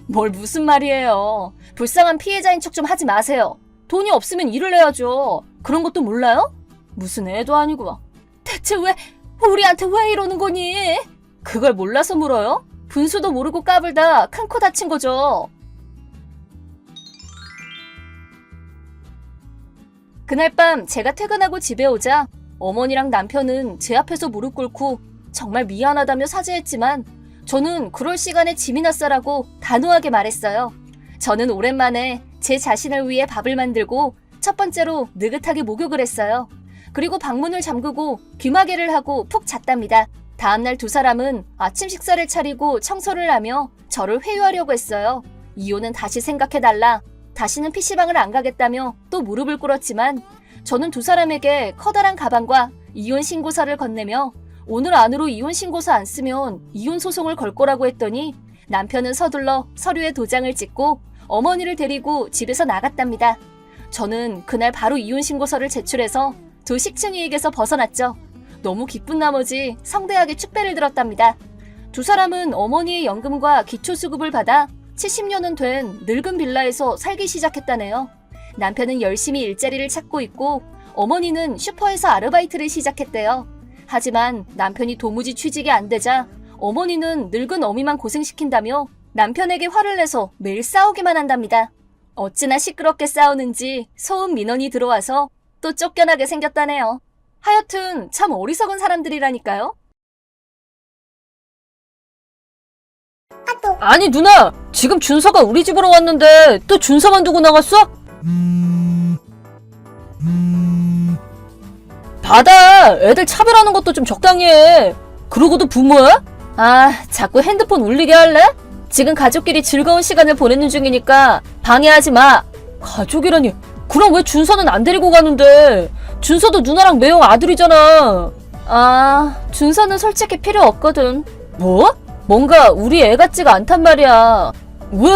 E: 뭘 무슨 말이에요. 불쌍한 피해자인 척 좀 하지 마세요. 돈이 없으면 일을 해야죠. 그런 것도 몰라요? 무슨 애도 아니고. 대체 우리한테 왜 이러는 거니? 그걸 몰라서 물어요? 분수도 모르고 까불다 큰 코 다친 거죠. 그날 밤 제가 퇴근하고 집에 오자 어머니랑 남편은 제 앞에서 무릎 꿇고 정말 미안하다며 사죄했지만 저는 그럴 시간에 짐이나 싸라고 단호하게 말했어요. 저는 오랜만에 제 자신을 위해 밥을 만들고 첫 번째로 느긋하게 목욕을 했어요. 그리고 방문을 잠그고 귀마개를 하고 푹 잤답니다. 다음날 두 사람은 아침 식사를 차리고 청소를 하며 저를 회유하려고 했어요. 이혼은 다시 생각해달라. 다시는 PC방을 안 가겠다며 또 무릎을 꿇었지만 저는 두 사람에게 커다란 가방과 이혼 신고서를 건네며 오늘 안으로 이혼 신고서 안 쓰면 이혼 소송을 걸 거라고 했더니 남편은 서둘러 서류에 도장을 찍고 어머니를 데리고 집에서 나갔답니다. 저는 그날 바로 이혼 신고서를 제출해서 두 식충이에게서 벗어났죠. 너무 기쁜 나머지 성대하게 축배를 들었답니다. 두 사람은 어머니의 연금과 기초수급을 받아 70년은 된 늙은 빌라에서 살기 시작했다네요. 남편은 열심히 일자리를 찾고 있고 어머니는 슈퍼에서 아르바이트를 시작했대요. 하지만 남편이 도무지 취직이 안 되자 어머니는 늙은 어미만 고생시킨다며 남편에게 화를 내서 매일 싸우기만 한답니다. 어찌나 시끄럽게 싸우는지 소음 민원이 들어와서 또 쫓겨나게 생겼다네요. 하여튼 참 어리석은 사람들이라니까요. 아니 누나, 지금 준서가 우리 집으로 왔는데 또 준서만 두고 나갔어? 받아, 애들 차별하는 것도 좀 적당히 해. 그러고도 부모야? 아, 자꾸 핸드폰 울리게 할래? 지금 가족끼리 즐거운 시간을 보내는 중이니까 방해하지 마. 가족이라니, 그럼 왜 준서는 안 데리고 가는데? 준서도 누나랑 매형 아들이잖아. 아, 준서는 솔직히 필요 없거든. 뭐? 뭔가 우리 애 같지가 않단 말이야. 왜?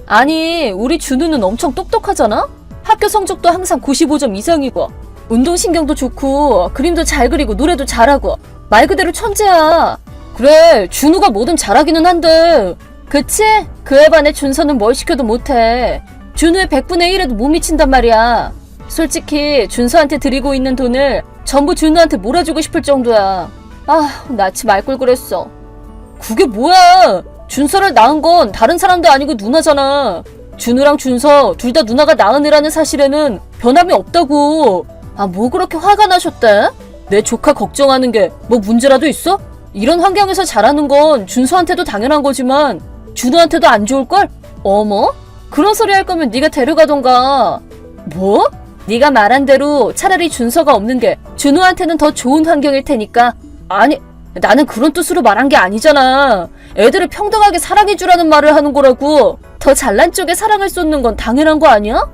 E: 아니, 우리 준우는 엄청 똑똑하잖아? 학교 성적도 항상 95점 이상이고 운동신경도 좋고 그림도 잘 그리고 노래도 잘하고 말 그대로 천재야. 그래, 준우가 뭐든 잘하기는 한데 그치? 그에 반해 준서는 뭘 시켜도 못해. 준우의 100분의 1에도 못 미친단 말이야. 솔직히 준서한테 드리고 있는 돈을 전부 준우한테 몰아주고 싶을 정도야. 아, 나치 말걸 그랬어. 그게 뭐야? 준서를 낳은 건 다른 사람도 아니고 누나잖아. 준우랑 준서 둘 다 누나가 낳은 애라는 사실에는 변함이 없다고. 아, 뭐 그렇게 화가 나셨대? 내 조카 걱정하는 게 뭐 문제라도 있어? 이런 환경에서 자라는 건 준서한테도 당연한 거지만 준우한테도 안 좋을걸? 어머? 그런 소리 할 거면 네가 데려가던가. 뭐? 네가 말한 대로 차라리 준서가 없는 게 준우한테는 더 좋은 환경일 테니까. 아니, 나는 그런 뜻으로 말한 게 아니잖아. 애들을 평등하게 사랑해주라는 말을 하는 거라고. 더 잘난 쪽에 사랑을 쏟는 건 당연한 거 아니야?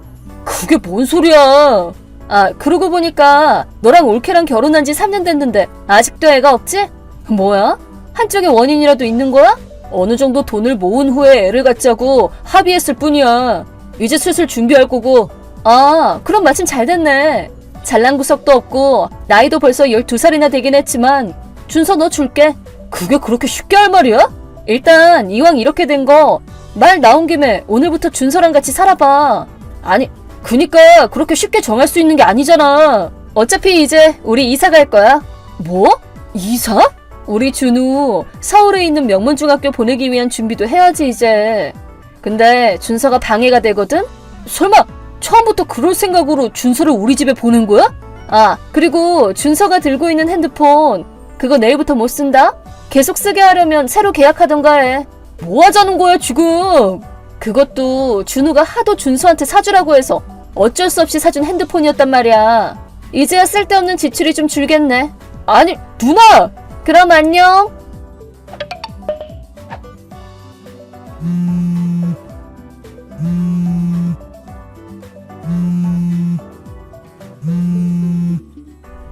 E: 그게 뭔 소리야. 아, 그러고 보니까 너랑 올케랑 결혼한 지 3년 됐는데 아직도 애가 없지? 뭐야? 한쪽에 원인이라도 있는 거야? 어느 정도 돈을 모은 후에 애를 갖자고 합의했을 뿐이야. 이제 슬슬 준비할 거고. 아, 그럼 마침 잘 됐네. 잘난 구석도 없고 나이도 벌써 12살이나 되긴 했지만 준서 너 줄게. 그게 그렇게 쉽게 할 말이야? 일단 이왕 이렇게 된 거 말 나온 김에 오늘부터 준서랑 같이 살아봐. 아니, 그니까 그렇게 쉽게 정할 수 있는 게 아니잖아. 어차피 이제 우리 이사 갈 거야. 뭐? 이사? 우리 준우 서울에 있는 명문중학교 보내기 위한 준비도 해야지 이제. 근데 준서가 방해가 되거든? 설마 처음부터 그럴 생각으로 준서를 우리 집에 보낸 거야? 아, 그리고 준서가 들고 있는 핸드폰 그거 내일부터 못 쓴다? 계속 쓰게 하려면 새로 계약하던가 해. 뭐 하자는 거야 지금? 그것도 준우가 하도 준서한테 사주라고 해서 어쩔 수 없이 사준 핸드폰이었단 말이야. 이제야 쓸데없는 지출이 좀 줄겠네. 아니, 누나! 그럼 안녕.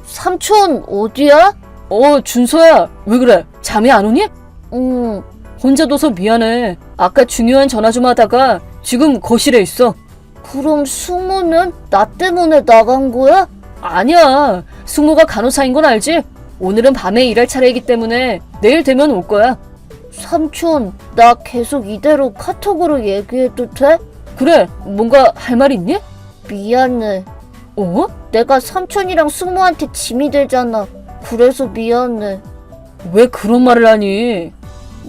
E: 삼촌 어디야? 준서야. 왜 그래? 잠이 안 오니? 혼자 둬서 미안해. 아까 중요한 전화 좀 하다가 지금 거실에 있어. 그럼 숙모는 나 때문에 나간 거야? 아니야. 숙모가 간호사인 건 알지? 오늘은 밤에 일할 차례이기 때문에 내일 되면 올 거야. 삼촌, 나 계속 이대로 카톡으로 얘기해도 돼? 그래, 뭔가 할 말 있니? 미안해. 내가 삼촌이랑 숙모한테 짐이 되잖아. 그래서 미안해. 왜 그런 말을 하니?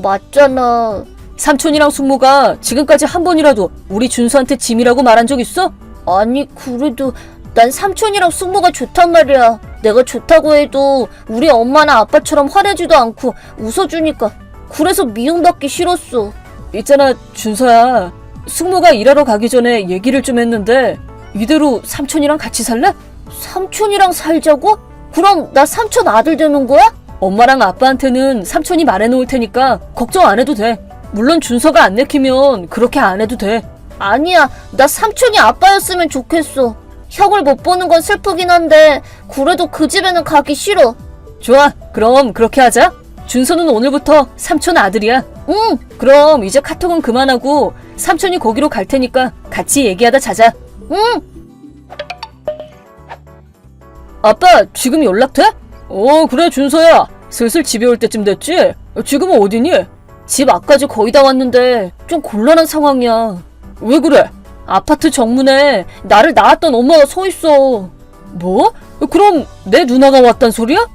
E: 맞잖아. 삼촌이랑 숙모가 지금까지 한 번이라도 우리 준수한테 짐이라고 말한 적 있어? 아니, 그래도 난 삼촌이랑 숙모가 좋단 말이야. 내가 좋다고 해도 우리 엄마나 아빠처럼 화내지도 않고 웃어주니까 그래서 미움받기 싫었어. 있잖아, 준서야. 숙모가 일하러 가기 전에 얘기를 좀 했는데 이대로 삼촌이랑 같이 살래? 삼촌이랑 살자고? 그럼 나 삼촌 아들 되는 거야? 엄마랑 아빠한테는 삼촌이 말해놓을 테니까 걱정 안 해도 돼. 물론 준서가 안 내키면 그렇게 안 해도 돼. 아니야, 나 삼촌이 아빠였으면 좋겠어. 형을 못 보는 건 슬프긴 한데 그래도 그 집에는 가기 싫어. 좋아, 그럼 그렇게 하자. 준서는 오늘부터 삼촌 아들이야. 응. 그럼 이제 카톡은 그만하고 삼촌이 거기로 갈 테니까 같이 얘기하다 자자. 응. 아빠 지금 연락 돼? 그래 준서야. 슬슬 집에 올 때쯤 됐지? 지금은 어디니? 집 앞까지 거의 다 왔는데 좀 곤란한 상황이야. 왜 그래? 아파트 정문에 나를 낳았던 엄마가 서 있어. 뭐? 그럼 내 누나가 왔단 소리야?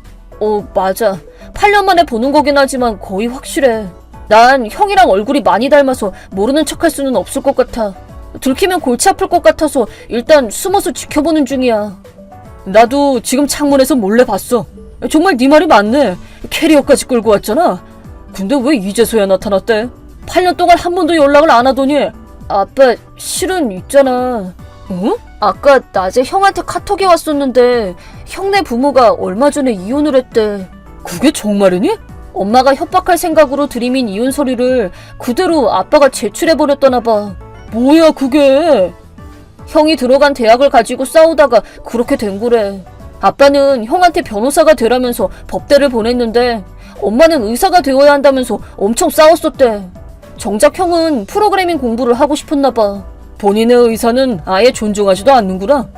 E: 맞아. 8년 만에 보는 거긴 하지만 거의 확실해. 난 형이랑 얼굴이 많이 닮아서 모르는 척할 수는 없을 것 같아. 들키면 골치 아플 것 같아서 일단 숨어서 지켜보는 중이야. 나도 지금 창문에서 몰래 봤어. 정말 네 말이 맞네. 캐리어까지 끌고 왔잖아. 근데 왜 이제서야 나타났대? 8년 동안 한 번도 연락을 안 하더니. 아빠 실은 있잖아. 아까 낮에 형한테 카톡이 왔었는데 형네 부모가 얼마 전에 이혼을 했대. 그게 정말이니? 엄마가 협박할 생각으로 들이민 이혼 서류를 그대로 아빠가 제출해버렸다나 봐. 뭐야 그게? 형이 들어간 대학을 가지고 싸우다가 그렇게 된 거래. 아빠는 형한테 변호사가 되라면서 법대를 보냈는데 엄마는 의사가 되어야 한다면서 엄청 싸웠었대. 정작 형은 프로그래밍 공부를 하고 싶었나 봐. 본인의 의사는 아예 존중하지도 않는구나.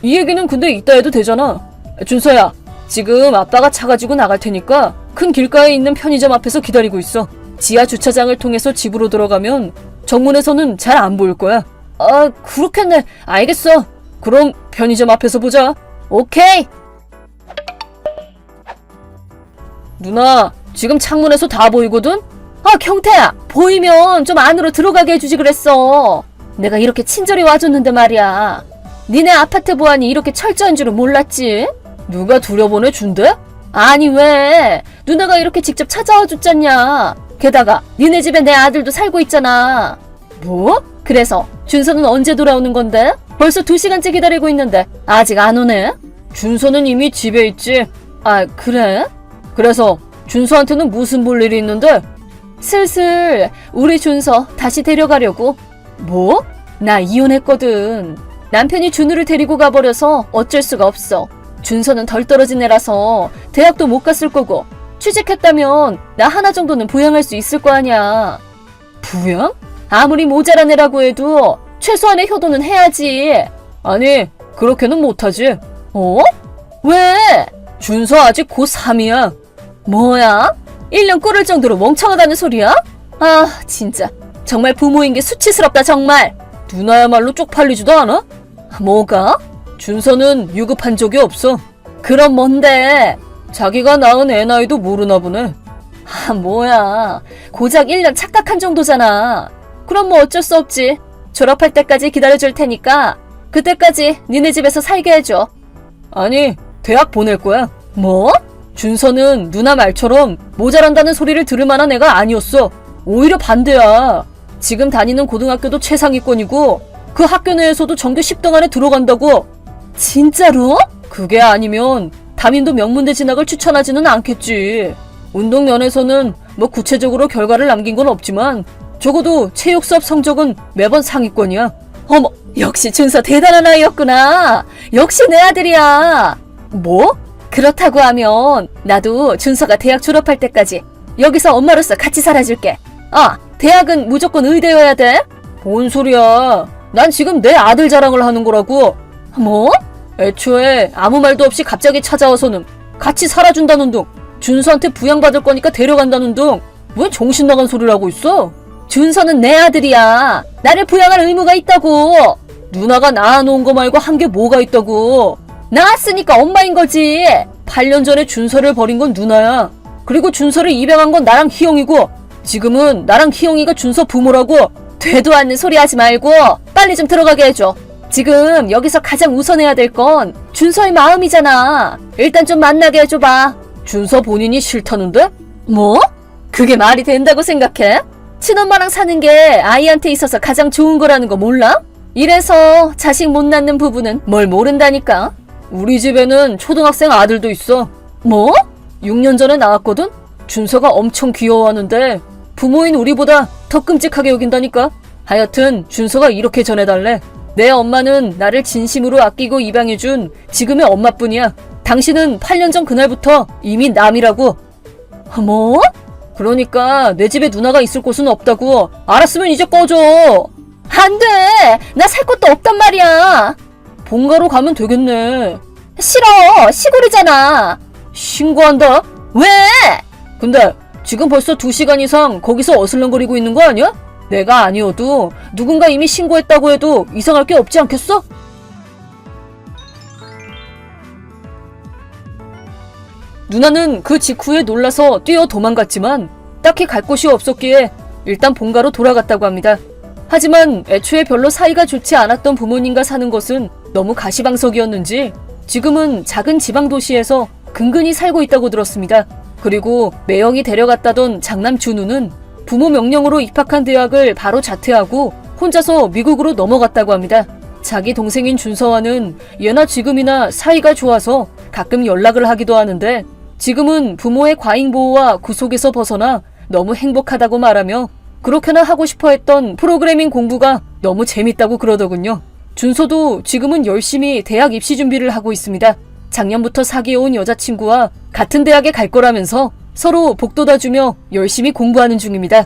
E: 이 얘기는 근데 이따 해도 되잖아. 준서야, 지금 아빠가 차 가지고 나갈 테니까 큰 길가에 있는 편의점 앞에서 기다리고 있어. 지하 주차장을 통해서 집으로 들어가면 정문에서는 잘 안 보일 거야. 그렇겠네. 알겠어. 그럼 편의점 앞에서 보자. 오케이. 누나, 지금 창문에서 다 보이거든? 경태야, 보이면 좀 안으로 들어가게 해주지 그랬어. 내가 이렇게 친절히 와줬는데 말이야. 니네 아파트 보안이 이렇게 철저한 줄은 몰랐지? 누가 들여보내준대? 아니 왜? 누나가 이렇게 직접 찾아와 줬잖냐. 게다가 니네 집에 내 아들도 살고 있잖아. 뭐? 그래서 준서는 언제 돌아오는 건데? 벌써 2시간째 기다리고 있는데 아직 안 오네? 준서는 이미 집에 있지. 그래? 그래서 준서한테는 무슨 볼 일이 있는데? 슬슬 우리 준서 다시 데려가려고. 뭐? 나 이혼했거든. 남편이 준우를 데리고 가버려서 어쩔 수가 없어. 준서는 덜 떨어진 애라서 대학도 못 갔을 거고 취직했다면 나 하나 정도는 부양할 수 있을 거 아니야. 부양? 아무리 모자란 애라고 해도 최소한의 효도는 해야지. 아니, 그렇게는 못하지. 어? 왜? 준서 아직 고3이야. 뭐야? 1년 꿇을 정도로 멍청하다는 소리야? 아, 진짜. 정말 부모인 게 수치스럽다, 정말. 누나야말로 쪽팔리지도 않아? 뭐가? 준서는 유급한 적이 없어. 그럼 뭔데? 자기가 낳은 애 나이도 모르나 보네. 아, 뭐야. 고작 1년 착각한 정도잖아. 그럼 뭐 어쩔 수 없지. 졸업할 때까지 기다려줄 테니까 그때까지 니네 집에서 살게 해줘. 아니, 대학 보낼 거야. 뭐? 준서는 누나 말처럼 모자란다는 소리를 들을 만한 애가 아니었어. 오히려 반대야. 지금 다니는 고등학교도 최상위권이고 그 학교 내에서도 전교 10등 안에 들어간다고. 진짜로? 그게 아니면 담임도 명문대 진학을 추천하지는 않겠지. 운동 면에서는 뭐 구체적으로 결과를 남긴 건 없지만 적어도 체육 수업 성적은 매번 상위권이야. 어머, 역시 준서 대단한 아이였구나. 역시 내 아들이야. 뭐? 그렇다고 하면 나도 준서가 대학 졸업할 때까지 여기서 엄마로서 같이 살아줄게. 아, 대학은 무조건 의대여야 돼? 뭔 소리야. 난 지금 내 아들 자랑을 하는 거라고. 뭐? 애초에 아무 말도 없이 갑자기 찾아와서는 같이 살아준다는 둥, 준서한테 부양받을 거니까 데려간다는 둥, 왜 정신 나간 소리를 하고 있어? 준서는 내 아들이야. 나를 부양할 의무가 있다고. 누나가 낳아놓은 거 말고 한 게 뭐가 있다고. 낳았으니까 엄마인 거지. 8년 전에 준서를 버린 건 누나야. 그리고 준서를 입양한 건 나랑 희영이고 지금은 나랑 희영이가 준서 부모라고. 되도 않는 소리 하지 말고 빨리 좀 들어가게 해줘. 지금 여기서 가장 우선해야 될 건 준서의 마음이잖아. 일단 좀 만나게 해줘봐. 준서 본인이 싫다는데? 뭐? 그게 말이 된다고 생각해? 친엄마랑 사는 게 아이한테 있어서 가장 좋은 거라는 거 몰라? 이래서 자식 못 낳는 부부는 뭘 모른다니까. 우리 집에는 초등학생 아들도 있어. 뭐? 6년 전에 낳았거든? 준서가 엄청 귀여워하는데 부모인 우리보다 더 끔찍하게 여긴다니까. 하여튼 준서가 이렇게 전해달래. 내 엄마는 나를 진심으로 아끼고 입양해준 지금의 엄마뿐이야. 당신은 8년 전 그날부터 이미 남이라고. 뭐? 그러니까 내 집에 누나가 있을 곳은 없다고. 알았으면 이제 꺼줘. 안 돼. 나 살 곳도 없단 말이야. 본가로 가면 되겠네. 싫어. 시골이잖아. 신고한다. 왜? 근데 지금 벌써 2시간 이상 거기서 어슬렁거리고 있는 거 아니야? 내가 아니어도 누군가 이미 신고했다고 해도 이상할 게 없지 않겠어? 누나는 그 직후에 놀라서 뛰어 도망갔지만 딱히 갈 곳이 없었기에 일단 본가로 돌아갔다고 합니다. 하지만 애초에 별로 사이가 좋지 않았던 부모님과 사는 것은 너무 가시방석이었는지 지금은 작은 지방도시에서 근근히 살고 있다고 들었습니다. 그리고 매형이 데려갔다던 장남 준우는 부모 명령으로 입학한 대학을 바로 자퇴하고 혼자서 미국으로 넘어갔다고 합니다. 자기 동생인 준서와는 예나 지금이나 사이가 좋아서 가끔 연락을 하기도 하는데 지금은 부모의 과잉보호와 구속에서 벗어나 너무 행복하다고 말하며 그렇게나 하고 싶어 했던 프로그래밍 공부가 너무 재밌다고 그러더군요. 준서도 지금은 열심히 대학 입시 준비를 하고 있습니다. 작년부터 사귀어온 여자친구와 같은 대학에 갈 거라면서 서로 복돋아주며 열심히 공부하는 중입니다.